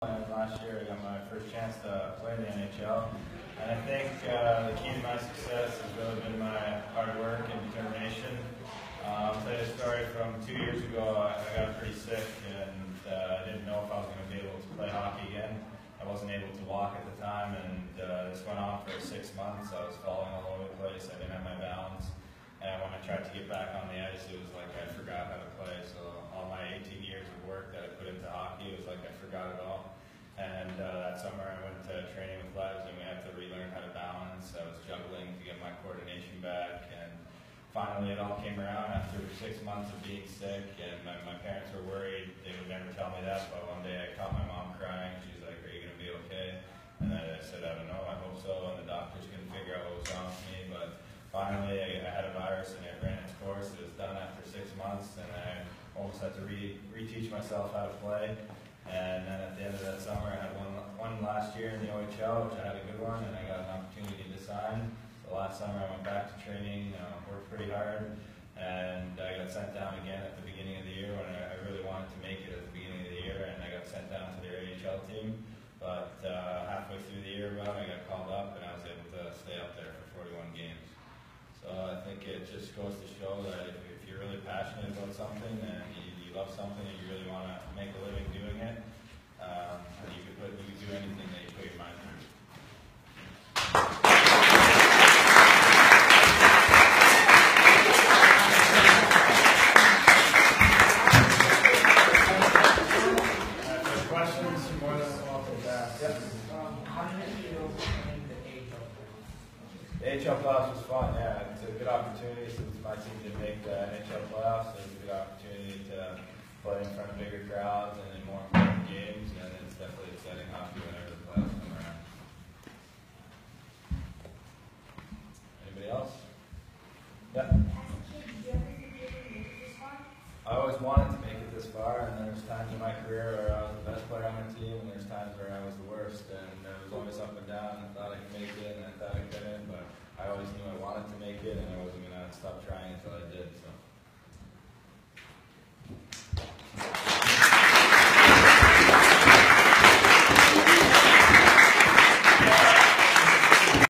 And last year I got my first chance to play in the NHL. And I think the key to my success has really been my hard work and determination. I'll tell you a story from 2 years ago. I got pretty sick and I didn't know if I was going to be able to play hockey again. I wasn't able to walk at the time, and this went on for 6 months. I was falling all over the place. I didn't have my balance. And when I tried to get back on the ice, it was like I forgot how to play. So all my 18 years of work that I put into hockey, it was like I forgot it all. And that summer I went to training with Labs and we had to relearn how to balance. I was juggling to get my coordination back, and finally it all came around after 6 months of being sick. And my parents were worried. They would never tell me that, but one day I caught my mom crying. She's like, "Are you going to be okay?" And I said, "I don't know, I hope so." And the doctors couldn't figure out what was wrong with me, but finally I had a virus and it ran its course. It was done after 6 months, and I almost had to reteach myself how to play. And then at the end of that summer, I had one last year in the OHL, which I had a good one, and I got an opportunity to sign. So last summer, I went back to training, worked pretty hard, and I got sent down again at the beginning of the year when I really wanted to make it at the beginning of the year, and I got sent down to their AHL team. But halfway through the year, I got called up, and I was able to stay up there for 41 games. So I think it just goes to show that if you're really passionate about something and you love something and you really want to make a living doing it, you can do anything that you put your mind to. For questions, you're more than welcome to ask. Yep. How did you feel playing the AHL? The AHL playoffs was fun, yeah. It's a good opportunity since my team didn't make the NHL playoffs. It was a good opportunity to play in front of bigger crowds and in more important games, and it's definitely exciting hockey whenever the playoffs come around. Anybody else? Yeah. As a kid, did you ever think you would make it this far? I always wanted to make it this far, and there was times in my career where I was the best player on my team, and there's times where I was the worst, and it was always up and down. I thought I could make it, and I thought I couldn't, but I always knew I wanted to make it, and I wasn't going to stop trying until I did. So.